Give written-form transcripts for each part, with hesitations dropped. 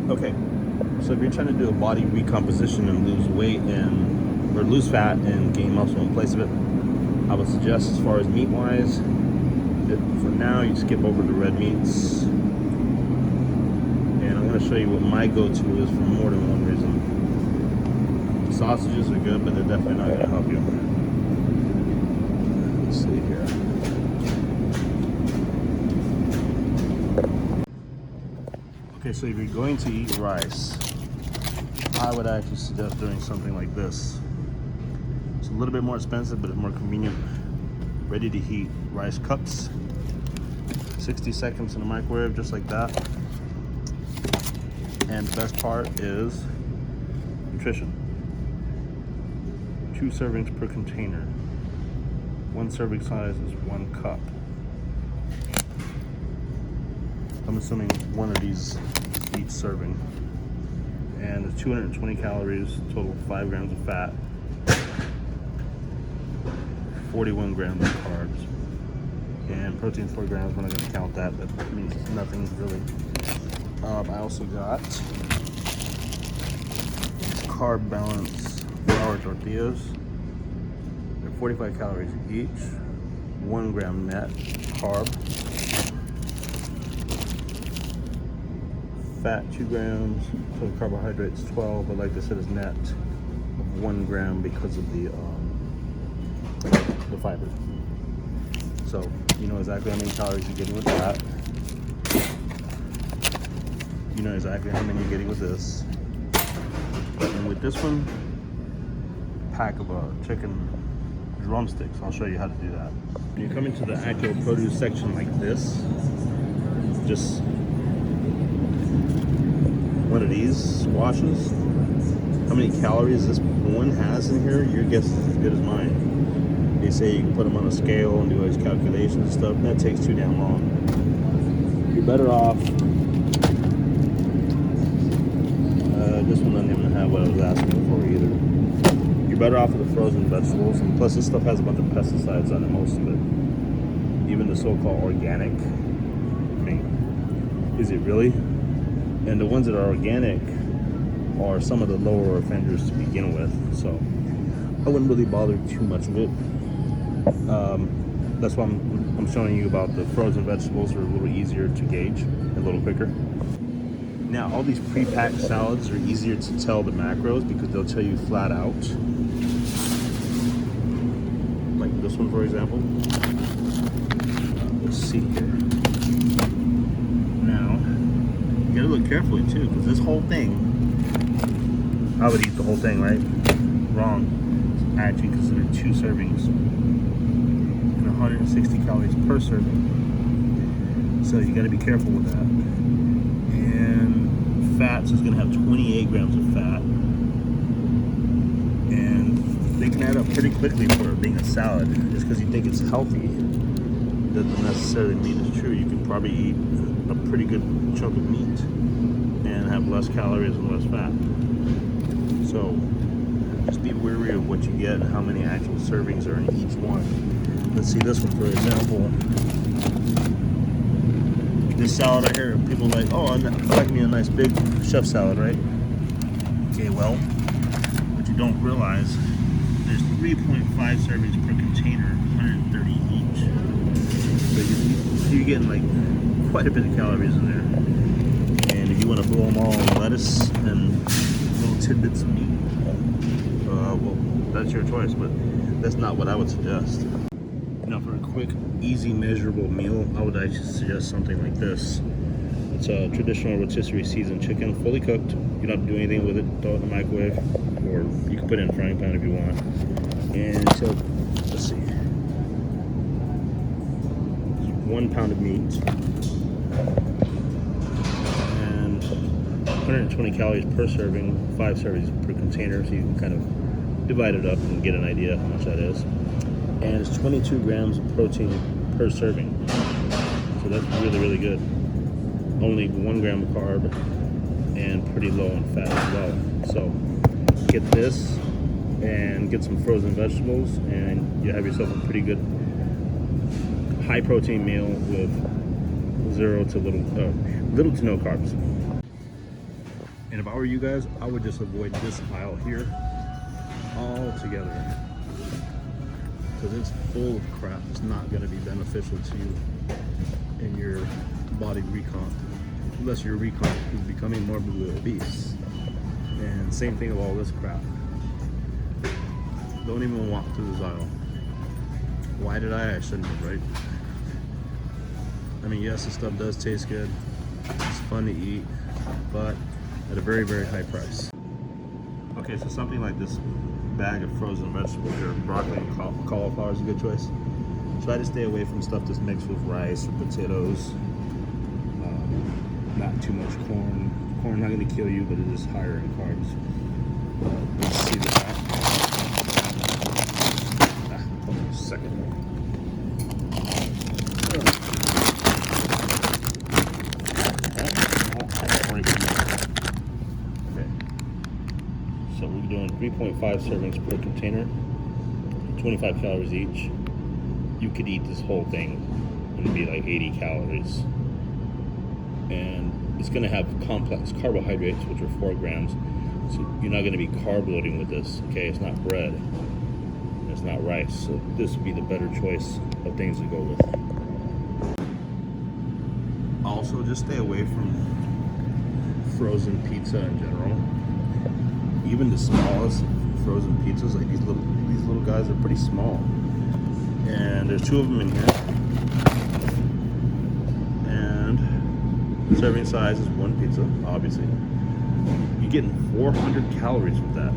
Okay, so if you're trying to do a body recomposition and lose weight or lose fat and gain muscle in place of it, I would suggest, as far as meat wise, that for now you skip over the red meats. And I'm going to show you what my go-to is for more than one reason. Sausages are good, but they're definitely not going to help you. Let's see here. Okay, so if you're going to eat rice, I would actually suggest doing something like this. It's a little bit more expensive, but it's more convenient. Ready to heat rice cups. 60 seconds in the microwave, just like that. And the best part is nutrition. 2 servings per container. 1 serving size is 1 cup. I'm assuming one of these each serving. And it's 220 calories, total 5 grams of fat, 41 grams of carbs, and protein 4 grams. We're not going to count that, that means nothing really. I also got carb balance flour tortillas. They're 45 calories each, 1 gram net carb, fat 2 grams, so carbohydrates 12, but like I said, is net of 1 gram because of the fiber. So you know exactly how many calories you're getting with that. You know exactly how many you're getting with this. And with this one, pack of chicken drumsticks. I'll show you how to do that. When you come into the actual produce section like this, just one of these squashes, how many calories this one has in here, your guess is as good as mine. They say you can put them on a scale and do all these calculations and stuff, and that takes too damn long. You're better off, this one doesn't even have what I was asking for either. You're better off with the frozen vegetables, and plus this stuff has a bunch of pesticides on it, most of it. Even the so-called organic. I mean, is it really? And the ones that are organic are some of the lower offenders to begin with, so I wouldn't really bother too much with it. That's why I'm showing you about the frozen vegetables. Are a little easier to gauge, a little quicker. Now, all these pre-packed salads are easier to tell the macros because they'll tell you flat out. Like this one, for example. Let's see here. Now, you gotta look carefully too, because this whole thing, I would eat the whole thing, right? Wrong. It's actually considered 2 servings and 160 calories per serving. So you gotta be careful with that. And fats is gonna have 28 grams of fat. And they can add up pretty quickly for being a salad. Just because you think it's healthy doesn't necessarily mean it's true. You can probably eat a pretty good chunk of meat and have less calories and less fat. So just be wary of what you get and how many actual servings are in each one. Let's see this one, for example. This salad right here, people are like, oh, I like me a nice big chef salad, right? Okay, well, what you don't realize, there's 3.5 servings per container, 130 each. So you're getting like quite a bit of calories in there. And if you want to blow them all in lettuce and little tidbits of meat, well, that's your choice, but that's not what I would suggest. Now, for a quick, easy, measurable meal, I would actually suggest something like this. It's a traditional rotisserie seasoned chicken, fully cooked. You don't have to do anything with it. Throw it in the microwave, or you can put it in a frying pan if you want. And so, let's see. 1 pound of meat. And 120 calories per serving, 5 servings per container, so you can kind of divide it up and get an idea how much that is. And it's 22 grams of protein per serving. So that's really, really good. Only 1 gram of carb and pretty low in fat as well. So get this and get some frozen vegetables and you have yourself a pretty good high protein meal with little to no carbs. And if I were you guys, I would just avoid this aisle here altogether, because it's full of crap. It's not going to be beneficial to you in your body recomp, unless your recomp is becoming morbidly obese. And same thing with all this crap. Don't even walk through this aisle. Why did I shouldn't have, right? I mean, yes, this stuff does taste good. It's fun to eat, but at a very, very high price. Okay, so something like this bag of frozen vegetables here, broccoli and cauliflower is a good choice. Try to stay away from stuff that's mixed with rice or potatoes. Not too much corn. Corn not going to kill you, but it is higher in carbs. Let's see the back. Hold on a second. Okay. So we're doing 3.5 servings per container, 25 calories each. You could eat this whole thing and it'd be like 80 calories. And it's going to have complex carbohydrates, which are 4 grams. So you're not going to be carb loading with this, okay? It's not bread. It's not rice. So this would be the better choice of things to go with. Also, just stay away from frozen pizza in general. Even the smallest frozen pizzas, like these little guys are pretty small. And there's 2 of them in here. And serving size is 1 pizza, obviously. You're getting 400 calories with that.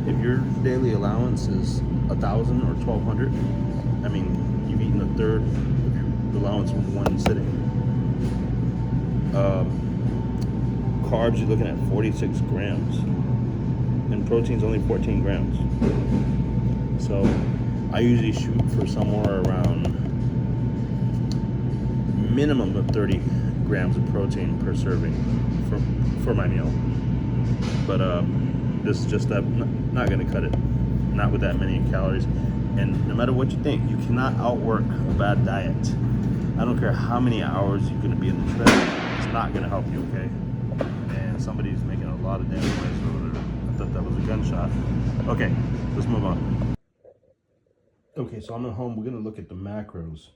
If your daily allowance is 1,000 or 1,200, I mean, you've eaten a third of your allowance in one sitting. Carbs, you're looking at 46 grams. And protein's only 14 grams. So I usually shoot for somewhere around minimum of 30 grams of protein per serving for my meal. But this is just not going to cut it. Not with that many calories. And no matter what you think, you cannot outwork a bad diet. I don't care how many hours you're going to be in the treadmill. It's not going to help you, okay? And somebody's making a lot of damn noise over there. I thought that was a gunshot. Okay, let's move on. Okay, so I'm at home. We're going to look at the macros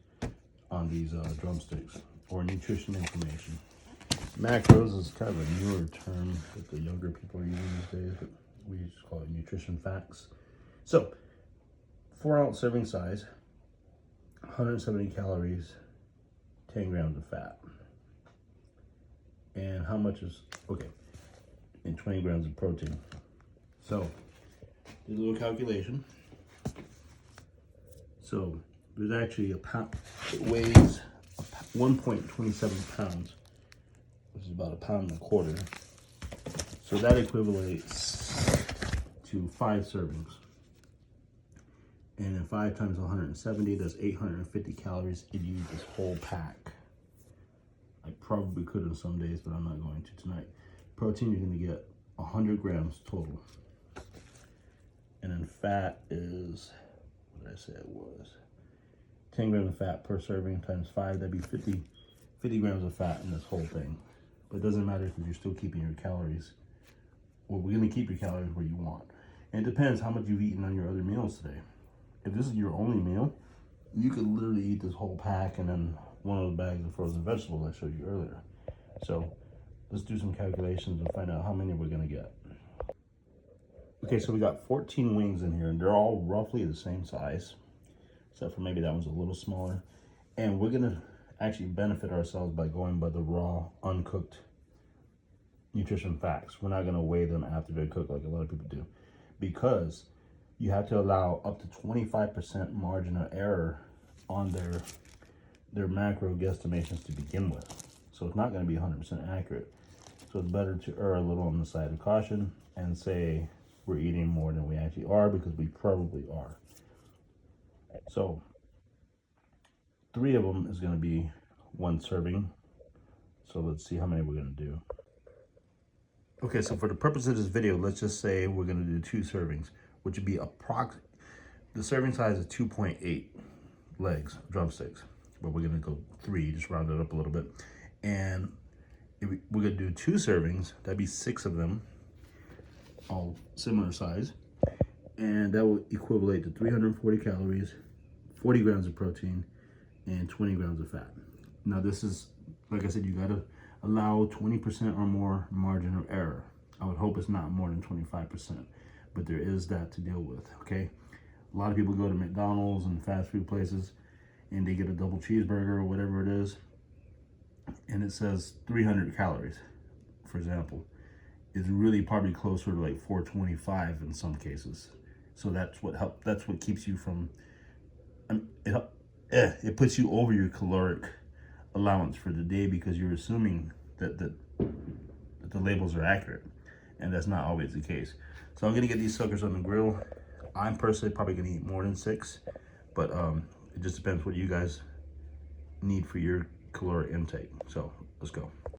on these drumsticks, or nutrition information. Macros is kind of a newer term that the younger people are using these days, but we used to call it nutrition facts. So, 4-ounce serving size, 170 calories, 10 grams of fat. And how much is, okay, and 20 grams of protein. So, do a little calculation. So, there's actually a pound, it weighs 1.27 pounds, which is about 1.25 pounds. So that equivalates to 5 servings. And then 5 times 170, that's 850 calories if you eat this whole pack. I probably could on some days, but I'm not going to tonight. Protein, you're going to get 100 grams total. And then fat is, what did I say it was? 10 grams of fat per serving times 5, that'd be 50 grams of fat in this whole thing. But it doesn't matter because you're still keeping your calories. Well, we're going to keep your calories where you want. And it depends how much you've eaten on your other meals today. If this is your only meal, you could literally eat this whole pack and then one of the bags of frozen vegetables I showed you earlier. So let's do some calculations and find out how many we're going to get. Okay, so we got 14 wings in here, and they're all roughly the same size, except for maybe that one's a little smaller. And we're going to actually benefit ourselves by going by the raw, uncooked nutrition facts. We're not going to weigh them after they're cooked like a lot of people do, because you have to allow up to 25% margin of error on their macro guesstimations to begin with. So it's not going to be 100% accurate. So it's better to err a little on the side of caution and say we're eating more than we actually are, because we probably are. So 3 of them is going to be 1 serving. So let's see how many we're going to do. Okay, so for the purpose of this video, let's just say we're going to do 2 servings, which would be the serving size is 2.8 legs, drumsticks, but we're going to go 3, just round it up a little bit. And if we're gonna do 2 servings, that'd be 6 of them, all similar size, and that will equivalent to 340 calories, 40 grams of protein, and 20 grams of fat. Now this is, like I said, you gotta allow 20% or more margin of error. I would hope it's not more than 25%, but there is that to deal with, okay? A lot of people go to McDonald's and fast food places and they get a double cheeseburger or whatever it is, and it says 300 calories, for example. It's really probably closer to like 425 in some cases. So that's what keeps you from, it puts you over your caloric allowance for the day because you're assuming that the labels are accurate, and that's not always the case. So I'm gonna get these suckers on the grill. I'm personally probably gonna eat more than 6, but it just depends what you guys need for your caloric intake. So let's go.